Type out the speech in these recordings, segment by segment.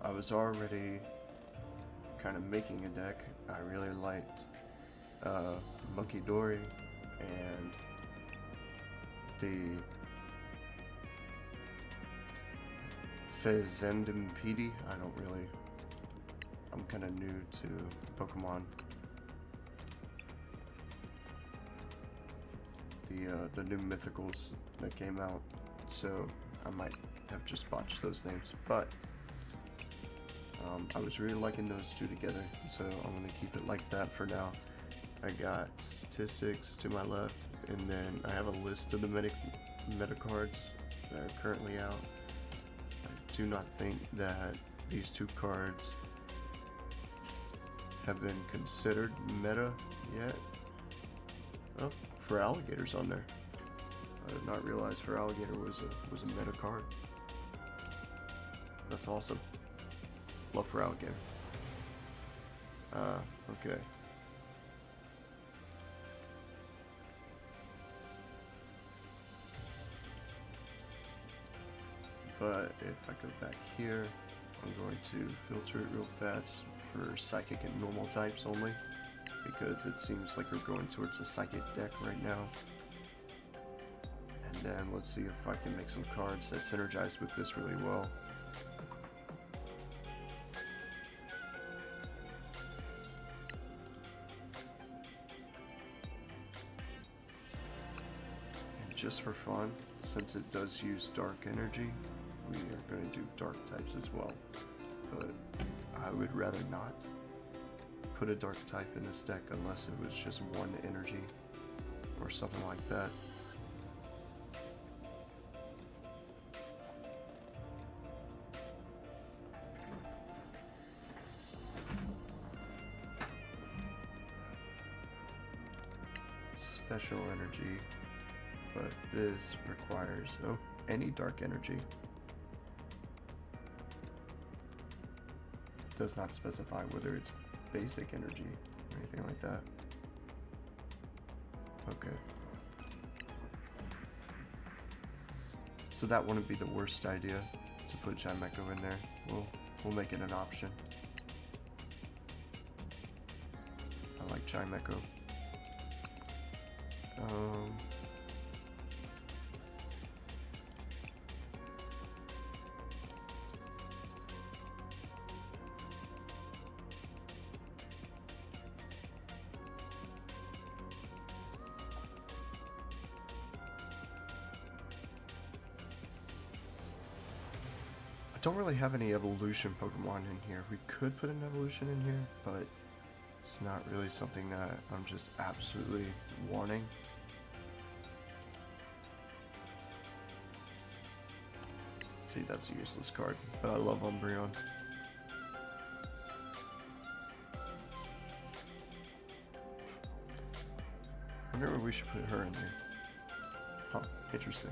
I was already kind of making a deck. I really liked Monkey Dory and the Fezzendimpede. I'm kind of new to Pokemon. The new mythicals that came out, so I might have just botched those names, but I was really liking those two together, so I'm going to keep it like that for now. I got statistics to my left, and then I have a list of the meta cards that are currently out. I do not think that these two cards have been considered meta yet. Oh, for Alligator's on there. I did not realize for Alligator was a meta card. That's awesome. Love for Alligator. Okay. But if I go back here, I'm going to filter it real fast for psychic and normal types only, because it seems like we're going towards a psychic deck right now. And then let's see if I can make some cards that synergize with this really well. And just for fun, since it does use dark energy, we are going to do dark types as well. But I would rather not put a dark type in this deck unless it was just one energy or something like that. Special energy, but this requires any dark energy. Does not specify whether it's basic energy or anything like that. Okay. So that wouldn't be the worst idea to put Chimecho in there. We'll make it an option. I like Chimecho. I don't really have any evolution Pokemon in here. We could put an evolution in here, but it's not really something that I'm just absolutely wanting. See, that's a useless card, but I love Umbreon. I wonder if we should put her in there. Huh, interesting.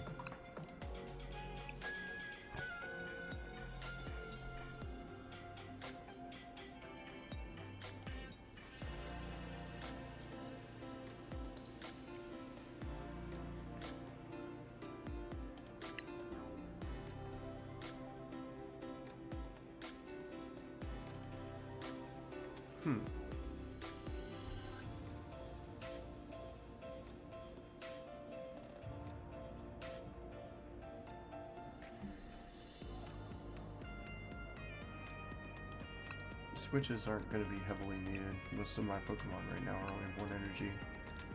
Switches aren't going to be heavily needed. Most of my Pokemon right now are only 1 energy.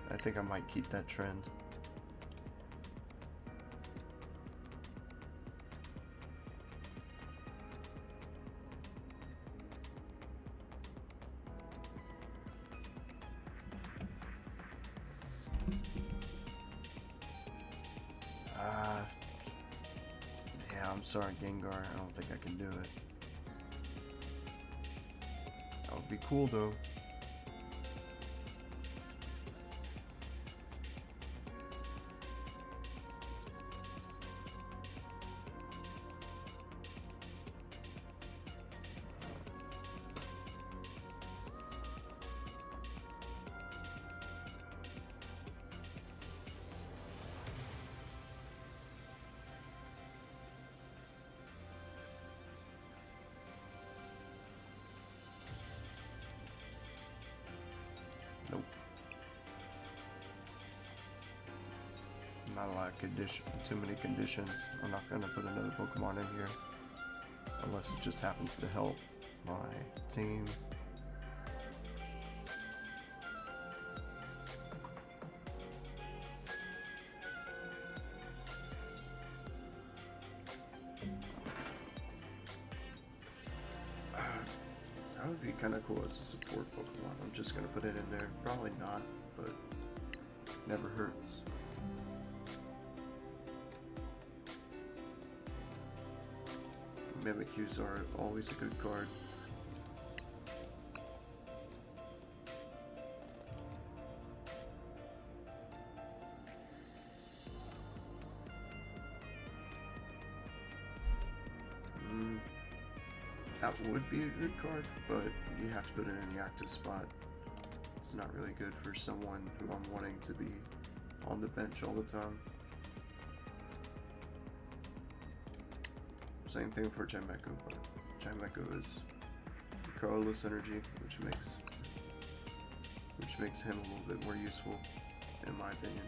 I think I might keep that trend. Yeah, I'm sorry, Gengar. I don't think I can do it. That would be cool, though. not a lot of too many conditions. I'm not gonna put another Pokemon in here unless it just happens to help my team. That would be kind of cool as a support Pokemon. I'm just gonna put it in there. Probably not, but never hurts. Mimikyus are always a good card. That would be a good card, but you have to put it in the active spot. It's not really good for someone who I'm wanting to be on the bench all the time. Same thing for Jameco, but Jameco is colorless energy, which makes him a little bit more useful, in my opinion.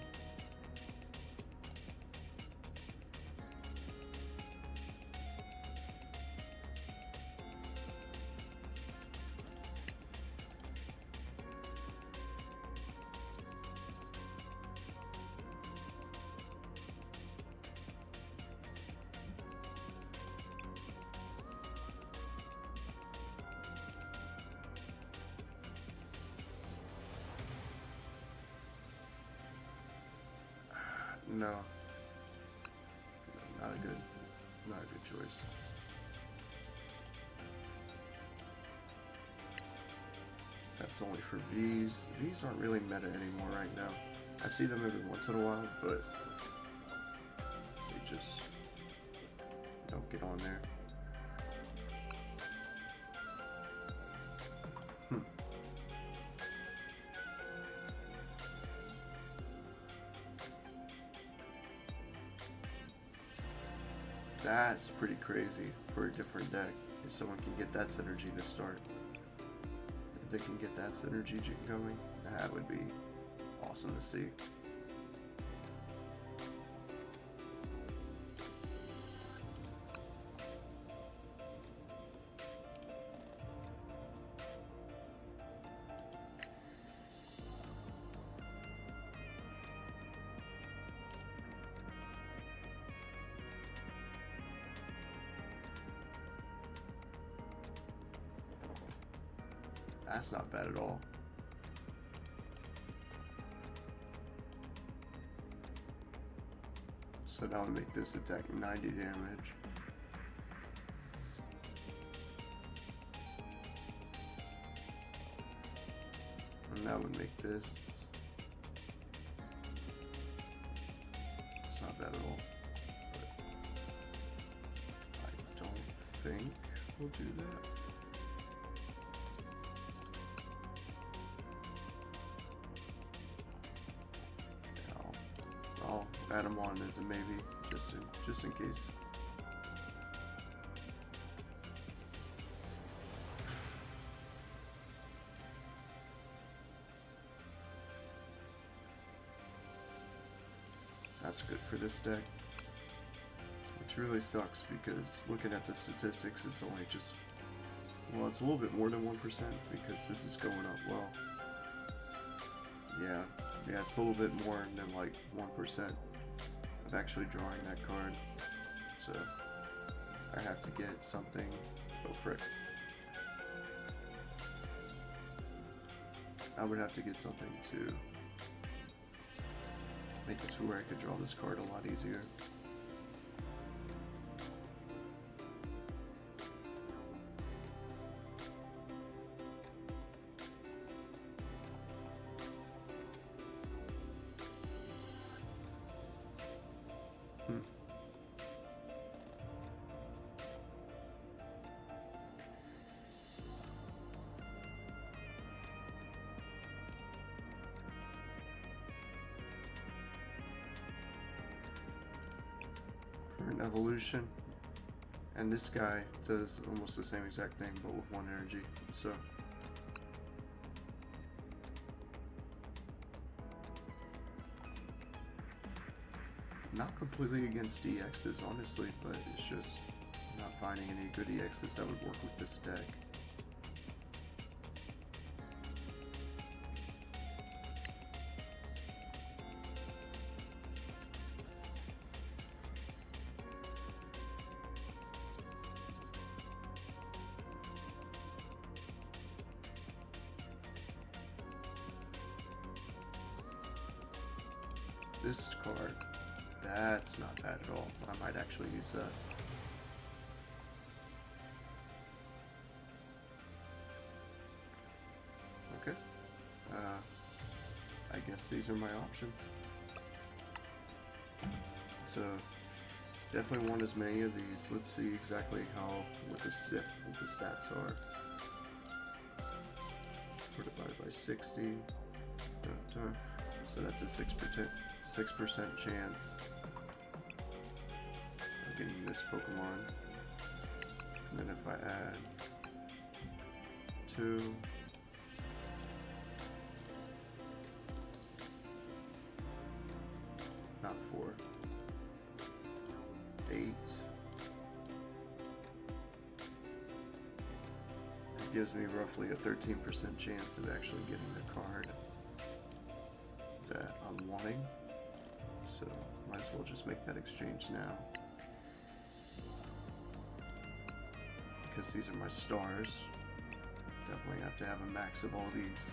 No, not a good choice. That's only for Vs. Vs aren't really meta anymore right now. I see them every once in a while, but they just don't get on there. That's pretty crazy for a different deck. If someone can get that synergy to start, if they can get that synergy going, that would be awesome to see. That's not bad at all. So now we make this attack 90 damage. And now we make this. It's not bad at all. But I don't think we'll do that. I'll add him on as a maybe, just in case. That's good for this deck, which really sucks because looking at the statistics, it's only just, well, it's a little bit more than 1% because this is going up well. Yeah, it's a little bit more than like 1% of actually drawing that card. So I have to get something. Oh frick. I would have to get something to make it to where I could draw this card a lot easier. For an evolution, and this guy does almost the same exact thing but with 1 energy, so not completely against EXs, honestly, but it's just not finding any good EXs that would work with this deck. This card, that's not bad at all. I might actually use that. Okay. I guess these are my options. So definitely want as many of these. Let's see exactly what the stats are. 4 divided by 60. So that's a 6% chance of getting this Pokemon. And then if I add 2, not 4, 8, it gives me roughly a 13% chance of actually getting the card that I'm wanting. So might as well just make that exchange now, because these are my stars. Definitely have to have a max of all these.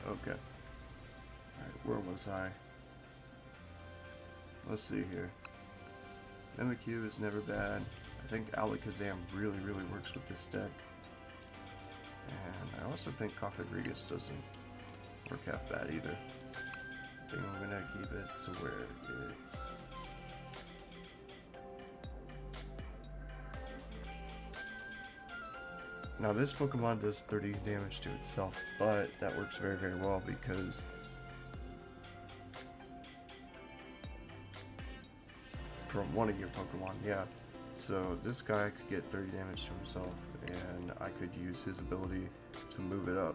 Okay. Alright, where was I? Let's see here. Mimikyu is never bad. I think Alakazam really works with this deck. And I also think Cofagrigus doesn't work half bad either. I think I'm gonna keep it to where it's... Now this Pokemon does 30 damage to itself, but that works very well because from one of your Pokemon, yeah. So this guy could get 30 damage to himself, and I could use his ability to move it up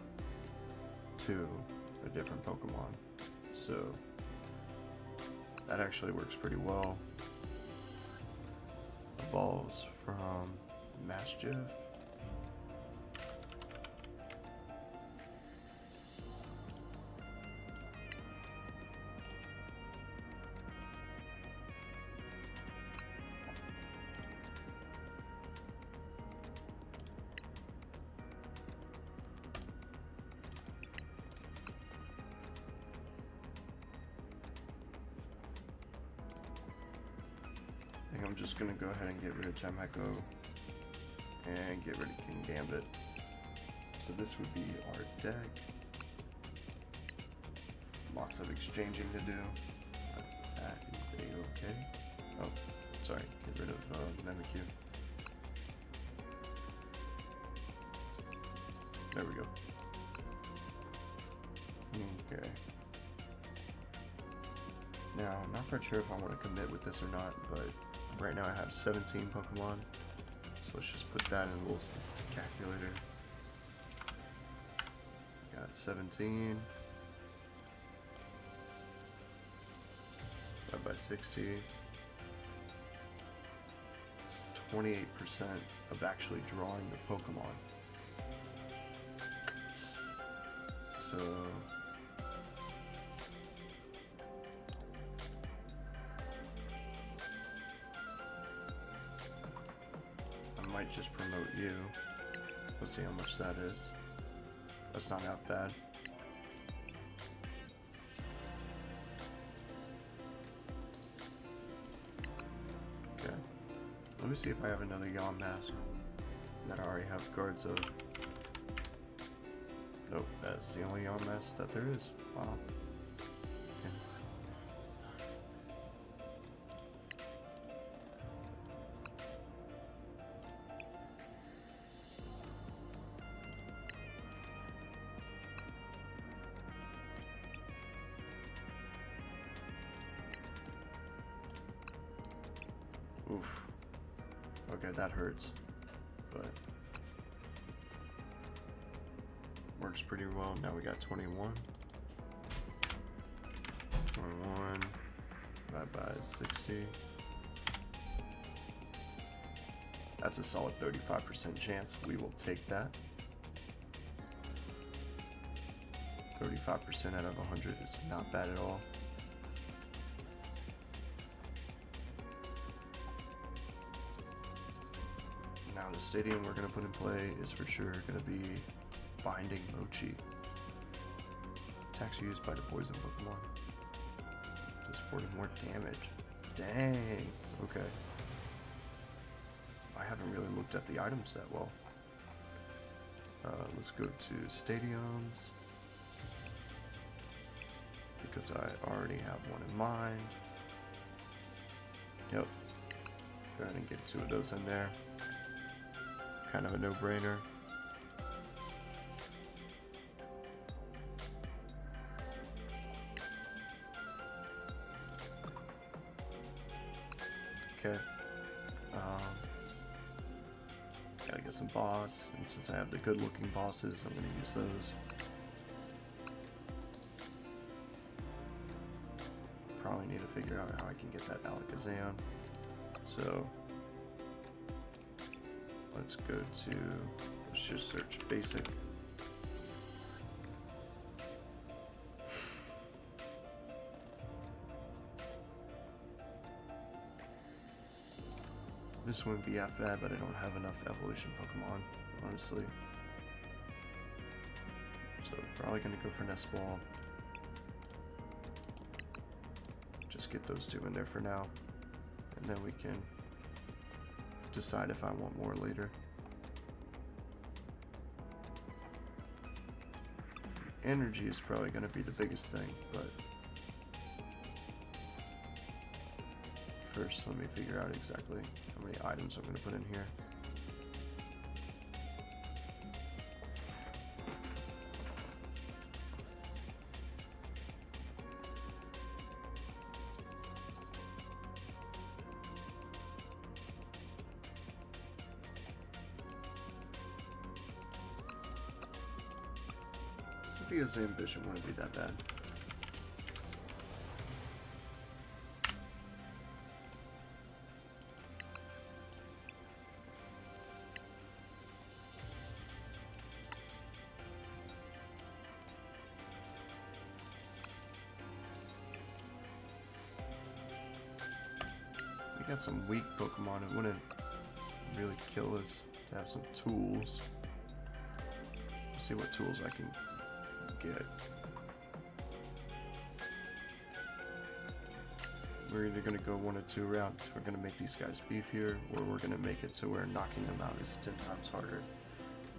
to a different Pokemon. So that actually works pretty well. Evolves from Mischief. I think I'm just gonna go ahead and get rid of Chimecho and get rid of King Gambit. So this would be our deck. Lots of exchanging to do. That is a-okay. Oh, sorry, get rid of Mimikyu. There we go. Okay. Now, I'm not quite sure if I want to commit with this or not, but right now I have 17 Pokemon. So let's just put that in a little calculator. Got 17. Divided by 60. It's 28% of actually drawing the Pokemon. So I might just promote you. Let's see how much that is. That's not half bad. Let me see if I have another yawn mask that I already have cards of. Nope, that's the only yawn mask that there is. Wow. Okay. Oof. Okay, that hurts, but works pretty well. Now we got 21. 21 divided by 60. That's a solid 35% chance. We will take that. 35% out of 100 is not bad at all. Now the stadium we're going to put in play is for sure going to be Binding Mochi. Attacks used by the poison Pokemon. Does 40 more damage. Dang. Okay. I haven't really looked at the items that well. Let's go to stadiums. Because I already have one in mind. Yep. Go ahead and get 2 of those in there. Kind of a no-brainer. Okay. Gotta get some boss, and since I have the good-looking bosses, I'm gonna use those. Probably need to figure out how I can get that Alakazam. So let's go to, let's just search basic. This wouldn't be half bad, but I don't have enough evolution Pokemon, honestly. So probably gonna go for Nest Ball. Just get those 2 in there for now, and then we can decide if I want more later. Energy is probably going to be the biggest thing, but first let me figure out exactly how many items I'm going to put in here. Cynthia's ambition wouldn't be that bad. We got some weak Pokemon. It wouldn't really kill us to have some tools. Let's see what tools I can get. We're either going to go 1 or 2 routes. We're going to make these guys beefier, or we're going to make it to where knocking them out is 10 times harder.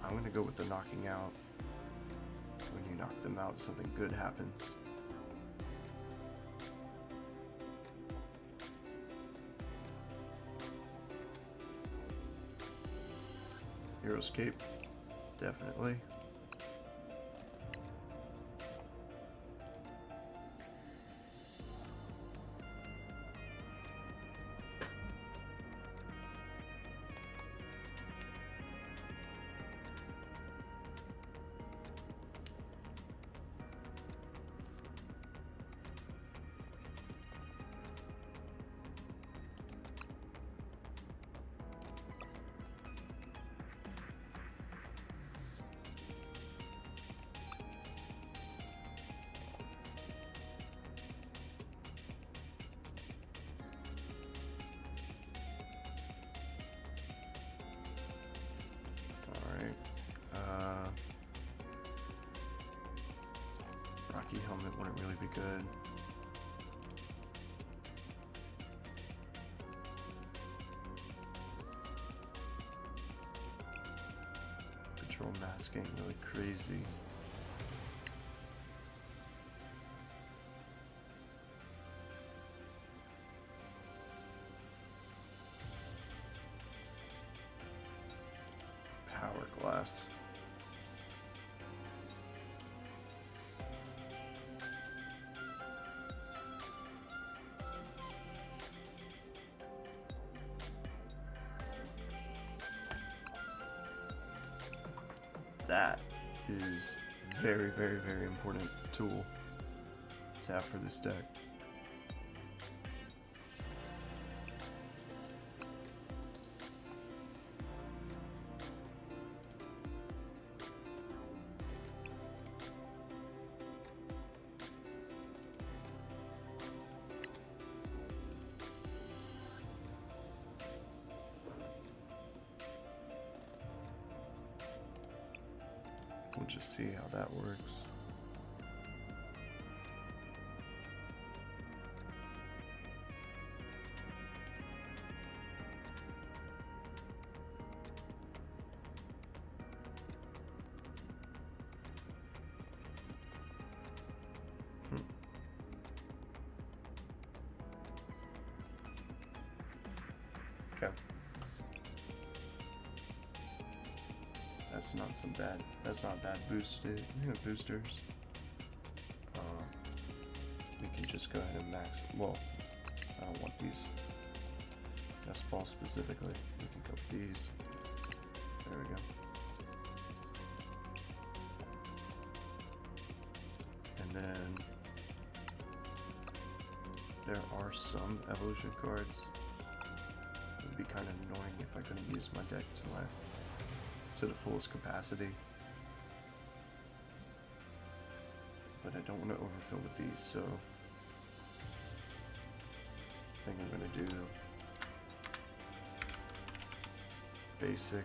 I'm going to go with the knocking out. When you knock them out, something good happens. Hero's Cape, definitely. Rocky Helmet wouldn't really be good. natural masking really crazy. Hourglass. That is very, very, very important tool to have for this deck. We'll just see how that works. Okay. That's not bad boosters. We can just go ahead and max, well, I don't want these. That's fall specifically. We can go with these. There we go. And then there are some evolution cards. It would be kind of annoying if I couldn't use my deck to the fullest capacity. But I don't want to overfill with these, so I think I'm going to do basic.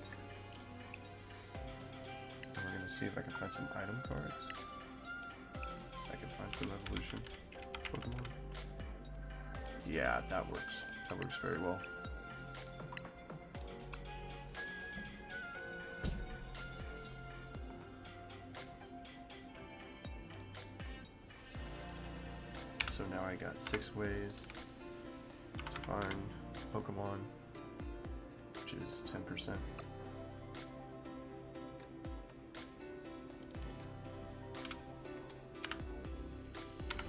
And we're going to see if I can find some item cards. I can find some evolution Pokemon. Yeah, that works. That works very well. So now I got 6 ways to find Pokemon, which is 10%.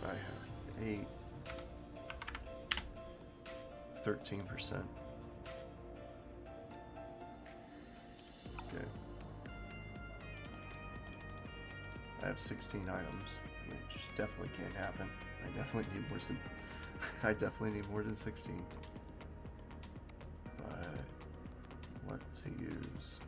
I have 8, 13%. Okay. I have 16 items, which definitely can't happen. I definitely need more than I definitely need more than 16. But what to use?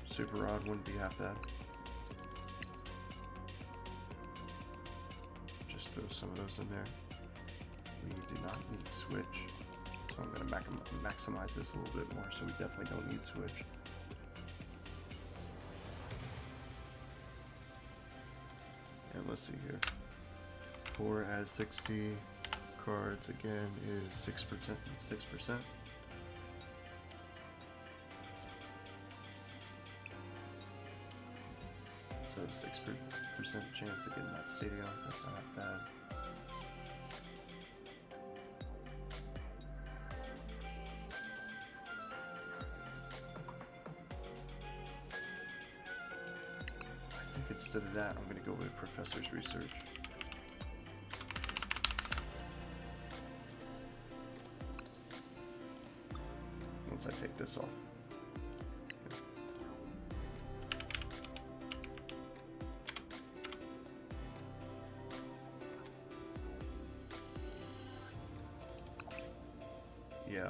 Super Rod wouldn't be half bad. Just throw some of those in there. We do not need Switch, so I'm going to maximize this a little bit more, so we definitely don't need Switch. And let's see here. 4 out of 60 cards again is 6%. So 6% chance of getting that stadium. That's not bad. I think instead of that, I'm going to go with Professor's Research. Once I take this off. Yeah.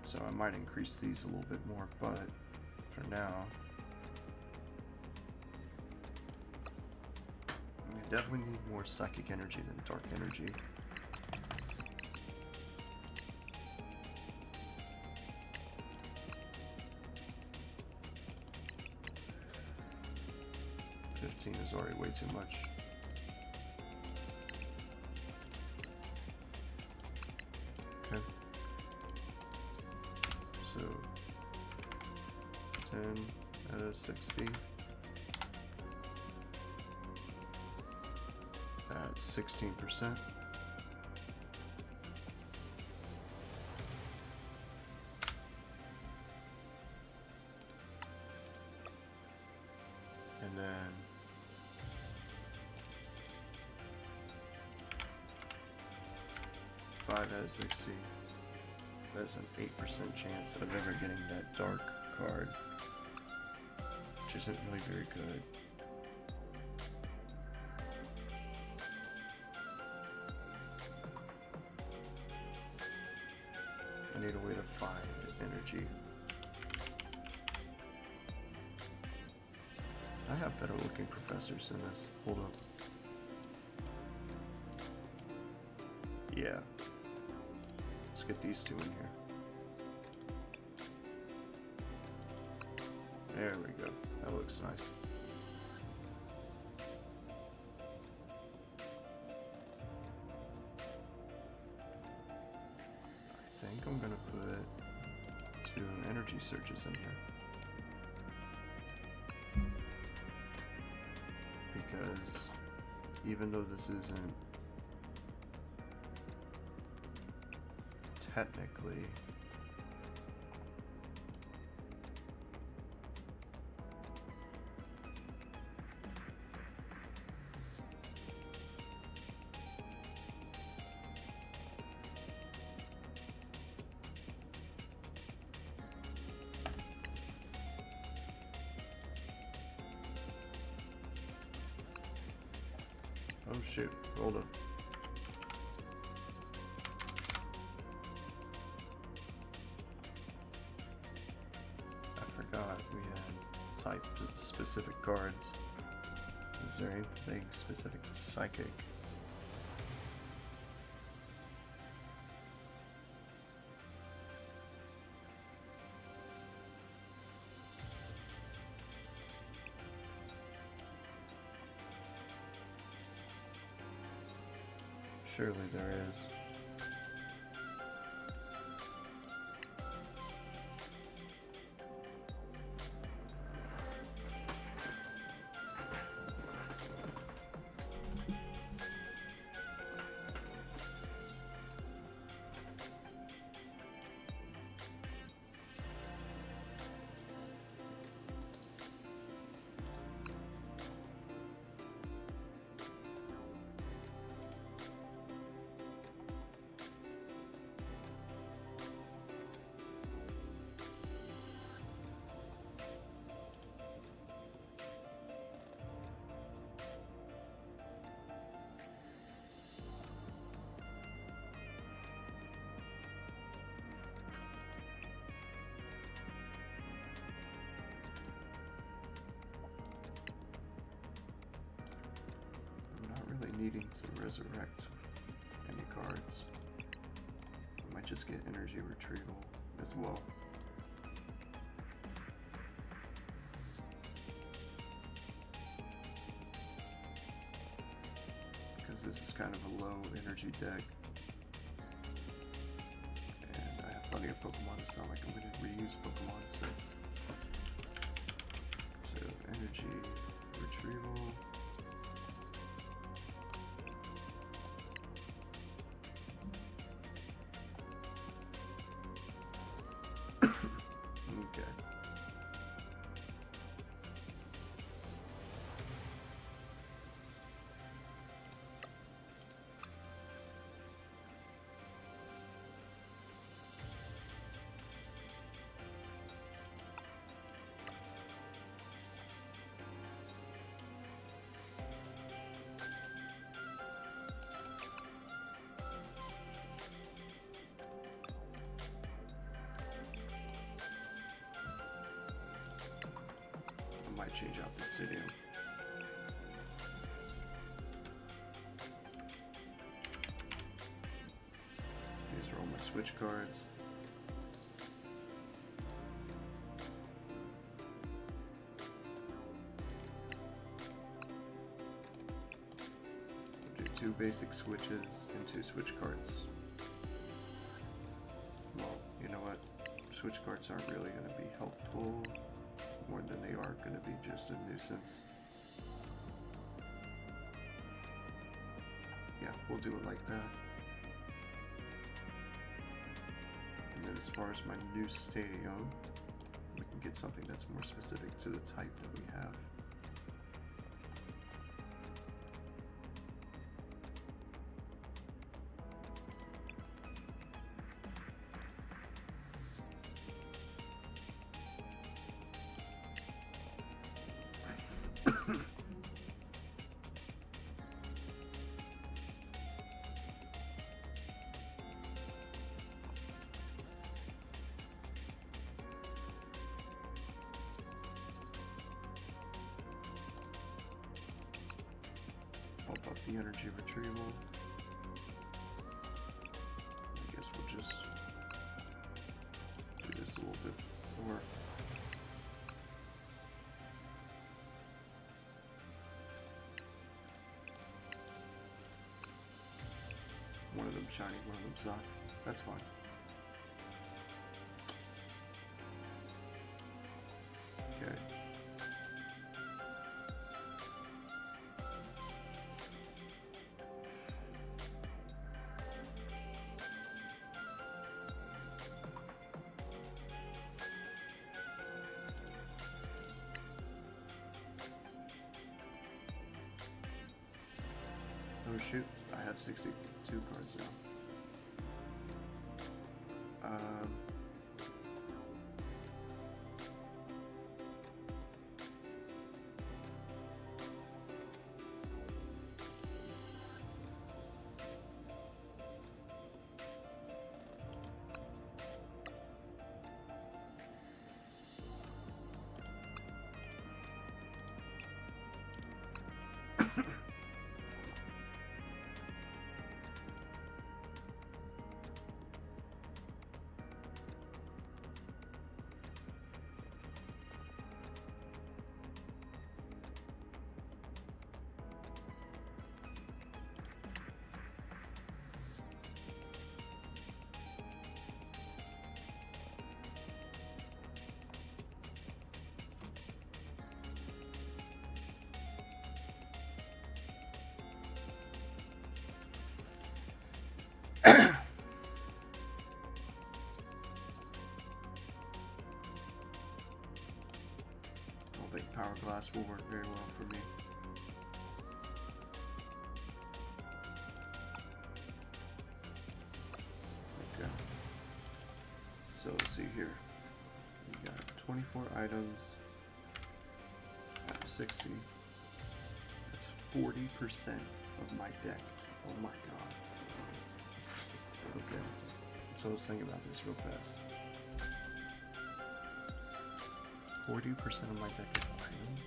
So I might increase these a little bit more, but for now, we definitely need more psychic energy than dark energy. Is already way too much. Okay. So 10 out of 60. At 16%. And then 5 out of 60. That's an 8% chance of ever getting that dark card, which isn't really very good. I need a way to find energy. I have better looking professors than this. Hold up. Yeah. Let's get these two in here. There we go. That looks nice. I think I'm gonna put 2 energy searches in here. Because even though this isn't technically oh shoot, hold up. We had type specific cards. Is there anything specific to psychic? Surely there is. Needing to resurrect any cards. I might just get energy retrieval as well. Because this is kind of a low energy deck. And I have plenty of Pokemon to sound like I'm going to reuse Pokemon. So energy retrieval. might change out the stadium. These are all my switch cards. I'll do 2 basic switches and 2 switch cards. Well, you know what? Switch cards aren't really going to be helpful more than they are going to be just a nuisance. Yeah, we'll do it like that. And then as far as my new stadium, we can get something that's more specific to the type that we have. Bump up the energy retrieval. I guess we'll just do this a little bit more. One of them shiny, one of them's not. That's fine. Okay. Oh shoot, I have 62 cards now. I don't think Power Glass will work very well for me. Okay. So let's see here. We got 24 items out of 60. That's 40% of my deck. Oh my god. Okay. So let's think about this real fast. 40% of my deck is items.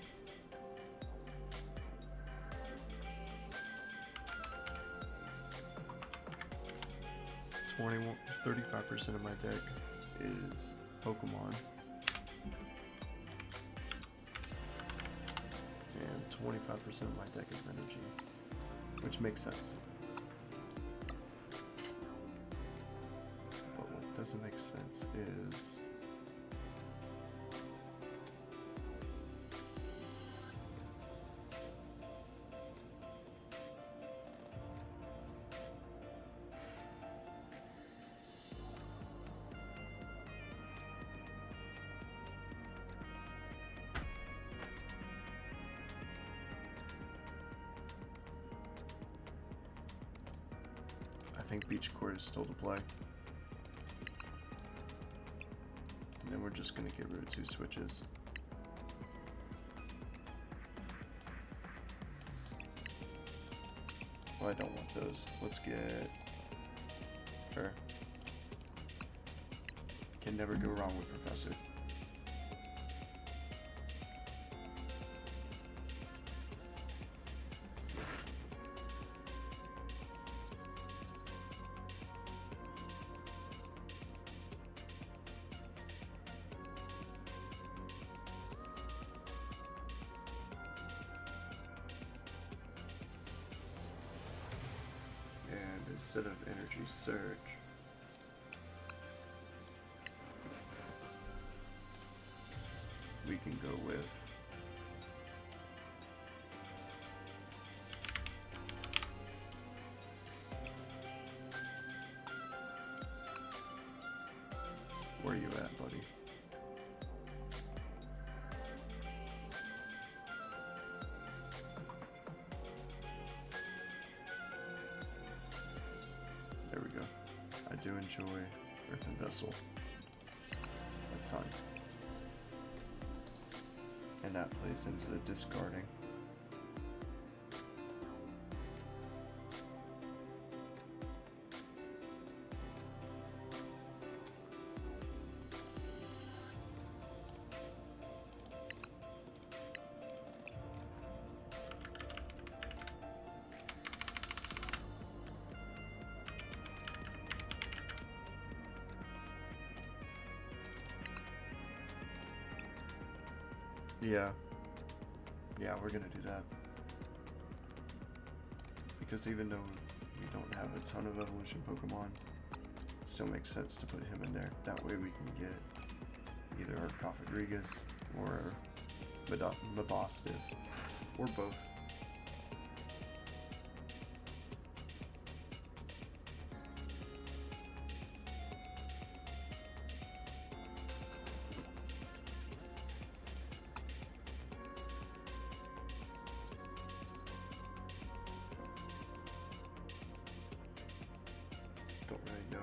.21, 35% of my deck is Pokemon. And 25% of my deck is energy. Which makes sense. But what doesn't make sense is I think Beach Court is still to play. And then we're just going to get rid of 2 switches. Well, I don't want those. Let's get her. Can never go wrong with Professor. instead of energy surge, we can go with where you at, buddy? There we go. I do enjoy Earthen Vessel a ton. And that plays into the discarding. Yeah, we're gonna do that. Because even though we don't have a ton of evolution Pokemon, it still makes sense to put him in there. That way we can get either Arcofagrigus or Mabosstiff, or both. Don't really know.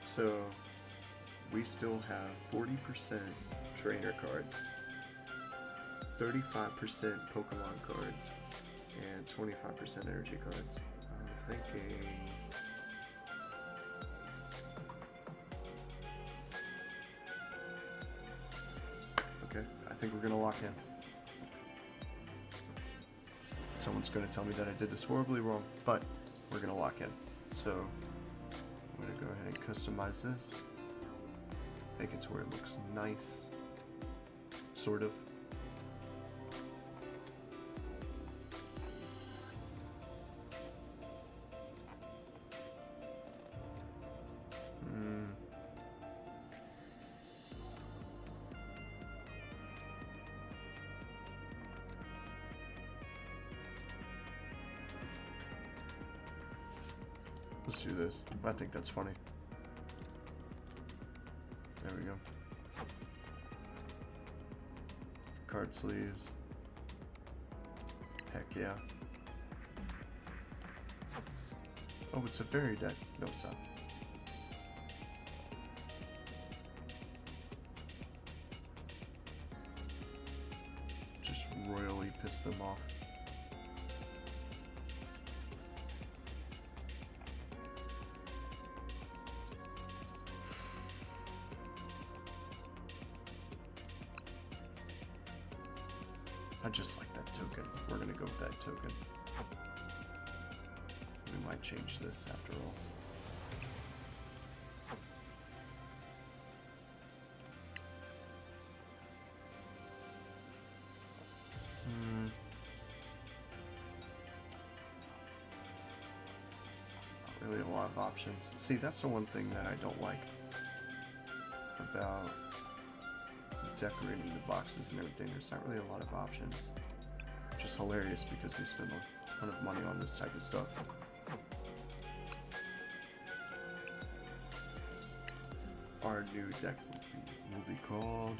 So we still have 40% trainer cards, 35% Pokemon cards, and 25% energy cards. I'm thinking okay, I think we're gonna lock in. Someone's gonna tell me that I did this horribly wrong, but we're gonna lock in. So I'm gonna go ahead and customize this, make it to where it looks nice, sort of. Let's do this. I think that's funny. There we go. Card sleeves. Heck yeah. Oh, it's a fairy deck. No, it's not. Just royally piss them off. I just like that token. We're gonna go with that token. We might change this after all. Not really a lot of options. See, that's the one thing that I don't like about decorating the boxes and everything. There's not really a lot of options, which is hilarious because they spend a ton of money on this type of stuff. Our new deck will be called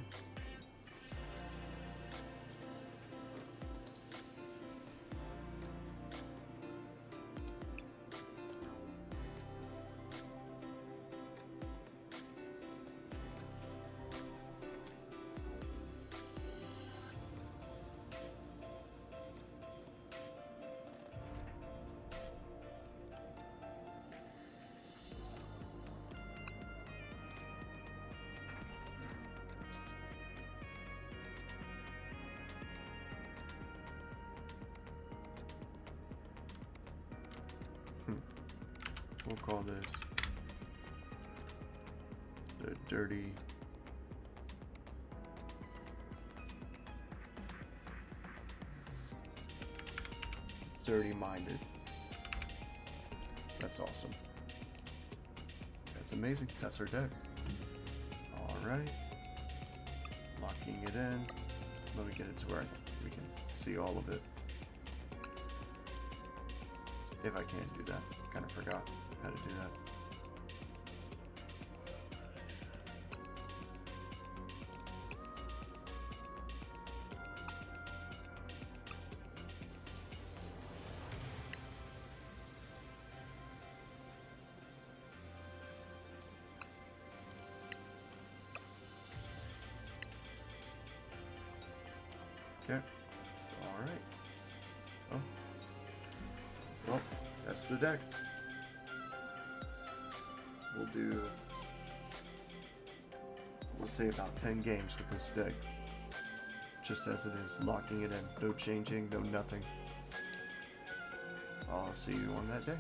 We'll call this the Dirty Minded. That's awesome. That's amazing. That's our deck. Alright. Locking it in. Let me get it to where we can see all of it. If I can't do that. Kind of forgot how to do that. Okay. Alright. Oh. Well, that's the deck. We'll say about 10 games with this deck. Just as it is, locking it in. No changing, no nothing. I'll see you on that day.